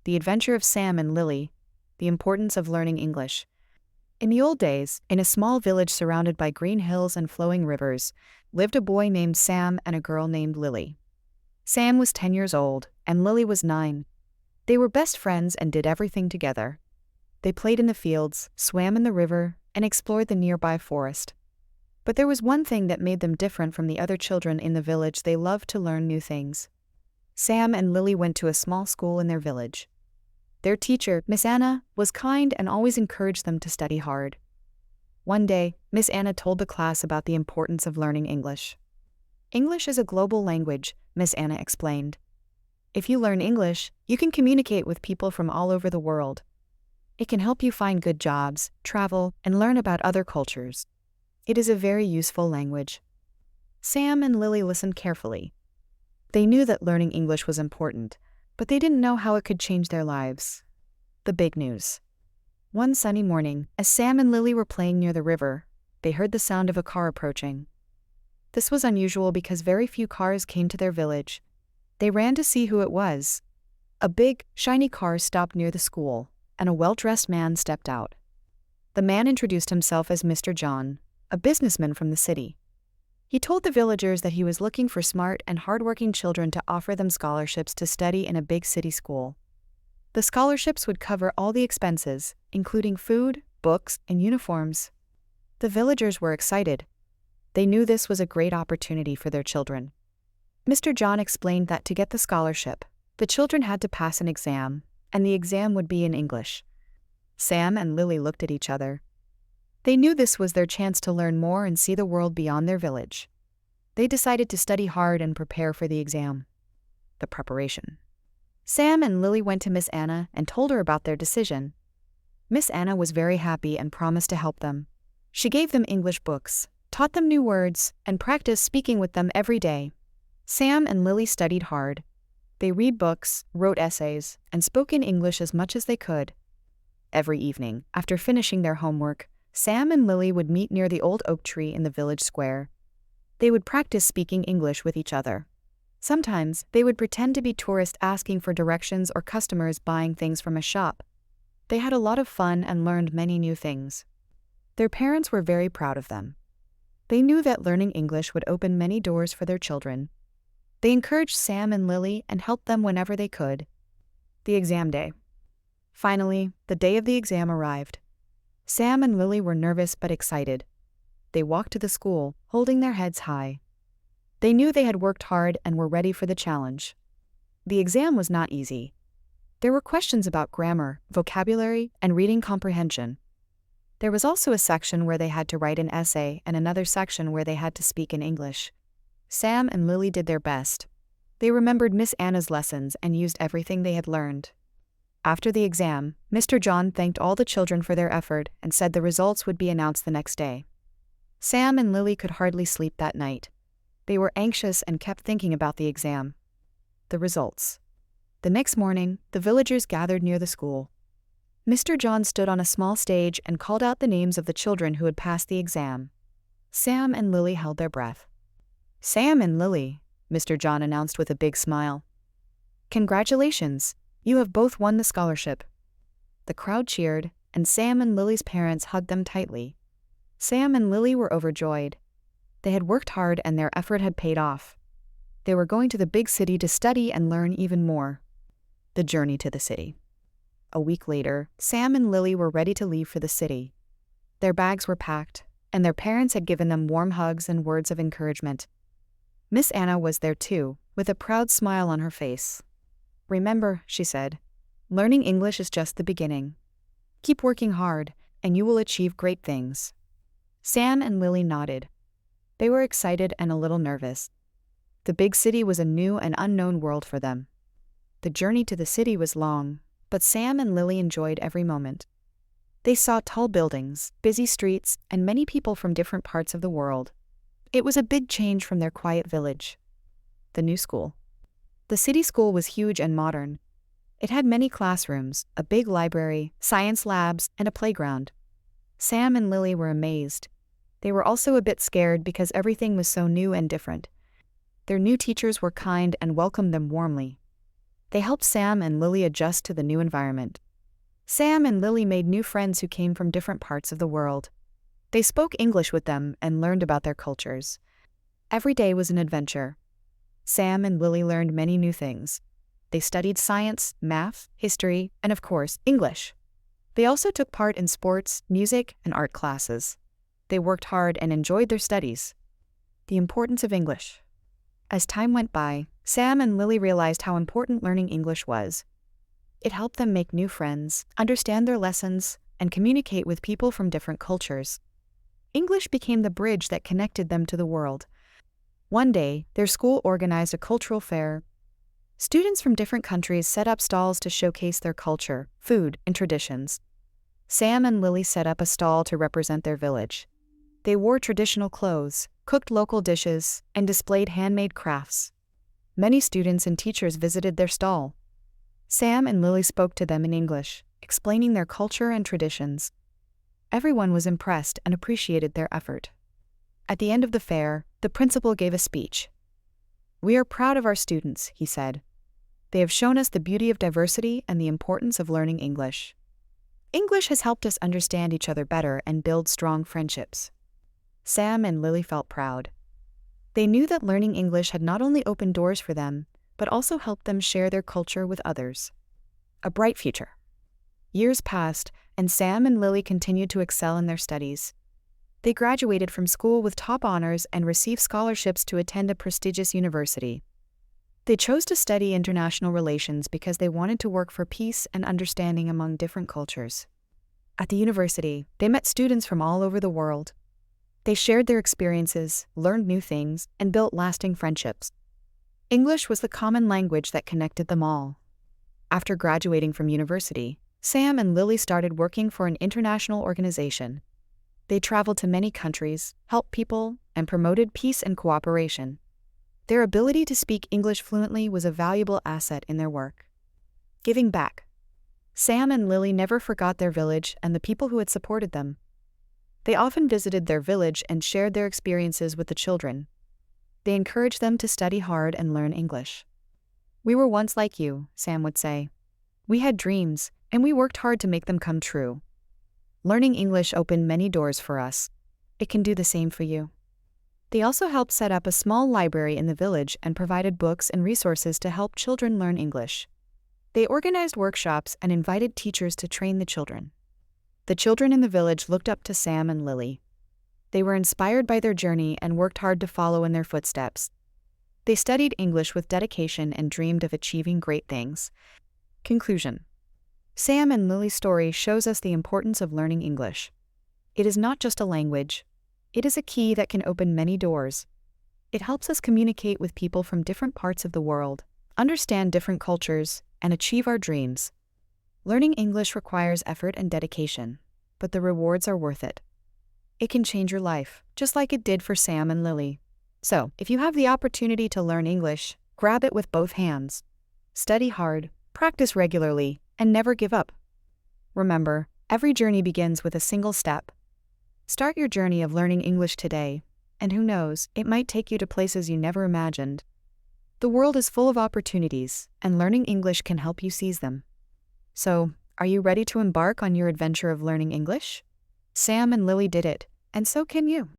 The Adventure of Sam and Lily, The Importance of Learning English. In the old days, in a small village surrounded by green hills and flowing rivers, lived a boy named Sam and a girl named Lily. Sam was 10 years old, and Lily was 9. They were best friends and did everything together. They played in the fields, swam in the river, and explored the nearby forest. But there was one thing that made them different from the other children in the village: they loved to learn new things. Sam and Lily went to a small school in their village. Their teacher, Miss Anna, was kind and always encouraged them to study hard. One day, Miss Anna told the class about the importance of learning English. English is a global language, Miss Anna explained. If you learn English, you can communicate with people from all over the world. It can help you find good jobs, travel, and learn about other cultures. It is a very useful language. Sam and Lily listened carefully. They knew that learning English was important, but they didn't know how it could change their lives. The big news. One sunny morning, as Sam and Lily were playing near the river, they heard the sound of a car approaching. This was unusual because very few cars came to their village. They ran to see who it was. A big, shiny car stopped near the school, and a well-dressed man stepped out. The man introduced himself as Mr. John, a businessman from the city. He told the villagers that he was looking for smart and hardworking children to offer them scholarships to study in a big city school. The scholarships would cover all the expenses, including food, books, and uniforms. The villagers were excited. They knew this was a great opportunity for their children. Mr. John explained that to get the scholarship, the children had to pass an exam, and the exam would be in English. Sam and Lily looked at each other. They knew this was their chance to learn more and see the world beyond their village. They decided to study hard and prepare for the exam. The preparation. Sam and Lily went to Miss Anna and told her about their decision. Miss Anna was very happy and promised to help them. She gave them English books, taught them new words, and practiced speaking with them every day. Sam and Lily studied hard. They read books, wrote essays, and spoke in English as much as they could. Every evening, after finishing their homework, Sam and Lily would meet near the old oak tree in the village square. They would practice speaking English with each other. Sometimes, they would pretend to be tourists asking for directions or customers buying things from a shop. They had a lot of fun and learned many new things. Their parents were very proud of them. They knew that learning English would open many doors for their children. They encouraged Sam and Lily and helped them whenever they could. The exam day. Finally, the day of the exam arrived. Sam and Lily were nervous but excited. They walked to the school, holding their heads high. They knew they had worked hard and were ready for the challenge. The exam was not easy. There were questions about grammar, vocabulary, and reading comprehension. There was also a section where they had to write an essay and another section where they had to speak in English. Sam and Lily did their best. They remembered Miss Anna's lessons and used everything they had learned. After the exam, Mr. John thanked all the children for their effort and said the results would be announced the next day. Sam and Lily could hardly sleep that night. They were anxious and kept thinking about the exam. The results. The next morning, the villagers gathered near the school. Mr. John stood on a small stage and called out the names of the children who had passed the exam. Sam and Lily held their breath. "Sam and Lily," Mr. John announced with a big smile. "Congratulations! You have both won the scholarship." The crowd cheered, and Sam and Lily's parents hugged them tightly. Sam and Lily were overjoyed. They had worked hard and their effort had paid off. They were going to the big city to study and learn even more. The journey to the city. A week later, Sam and Lily were ready to leave for the city. Their bags were packed, and their parents had given them warm hugs and words of encouragement. Miss Anna was there too, with a proud smile on her face. "Remember," she said, "learning English is just the beginning. Keep working hard, and you will achieve great things." Sam and Lily nodded. They were excited and a little nervous. The big city was a new and unknown world for them. The journey to the city was long, but Sam and Lily enjoyed every moment. They saw tall buildings, busy streets, and many people from different parts of the world. It was a big change from their quiet village. The new school. The city school was huge and modern. It had many classrooms, a big library, science labs, and a playground. Sam and Lily were amazed. They were also a bit scared because everything was so new and different. Their new teachers were kind and welcomed them warmly. They helped Sam and Lily adjust to the new environment. Sam and Lily made new friends who came from different parts of the world. They spoke English with them and learned about their cultures. Every day was an adventure. Sam and Lily learned many new things. They studied science, math, history, and of course, English. They also took part in sports, music, and art classes. They worked hard and enjoyed their studies. The importance of English. As time went by, Sam and Lily realized how important learning English was. It helped them make new friends, understand their lessons, and communicate with people from different cultures. English became the bridge that connected them to the world. One day, their school organized a cultural fair. Students from different countries set up stalls to showcase their culture, food, and traditions. Sam and Lily set up a stall to represent their village. They wore traditional clothes, cooked local dishes, and displayed handmade crafts. Many students and teachers visited their stall. Sam and Lily spoke to them in English, explaining their culture and traditions. Everyone was impressed and appreciated their effort. At the end of the fair, the principal gave a speech. "We are proud of our students," he said. "They have shown us the beauty of diversity and the importance of learning English. English has helped us understand each other better and build strong friendships." Sam and Lily felt proud. They knew that learning English had not only opened doors for them, but also helped them share their culture with others. A bright future. Years passed, and Sam and Lily continued to excel in their studies. They graduated from school with top honors and received scholarships to attend a prestigious university. They chose to study international relations because they wanted to work for peace and understanding among different cultures. At the university, they met students from all over the world. They shared their experiences, learned new things, and built lasting friendships. English was the common language that connected them all. After graduating from university, Sam and Lily started working for an international organization. They traveled to many countries, helped people, and promoted peace and cooperation. Their ability to speak English fluently was a valuable asset in their work. Giving back. Sam and Lily never forgot their village and the people who had supported them. They often visited their village and shared their experiences with the children. They encouraged them to study hard and learn English. "We were once like you," Sam would say. "We had dreams, and we worked hard to make them come true. Learning English opened many doors for us. It can do the same for you." They also helped set up a small library in the village and provided books and resources to help children learn English. They organized workshops and invited teachers to train the children. The children in the village looked up to Sam and Lily. They were inspired by their journey and worked hard to follow in their footsteps. They studied English with dedication and dreamed of achieving great things. Conclusion. Sam and Lily's story shows us the importance of learning English. It is not just a language. It is a key that can open many doors. It helps us communicate with people from different parts of the world, understand different cultures, and achieve our dreams. Learning English requires effort and dedication, but the rewards are worth it. It can change your life, just like it did for Sam and Lily. So, if you have the opportunity to learn English, grab it with both hands. Study hard, practice regularly, and never give up. Remember, every journey begins with a single step. Start your journey of learning English today, and who knows, it might take you to places you never imagined. The world is full of opportunities, and learning English can help you seize them. So, are you ready to embark on your adventure of learning English? Sam and Lily did it, and so can you.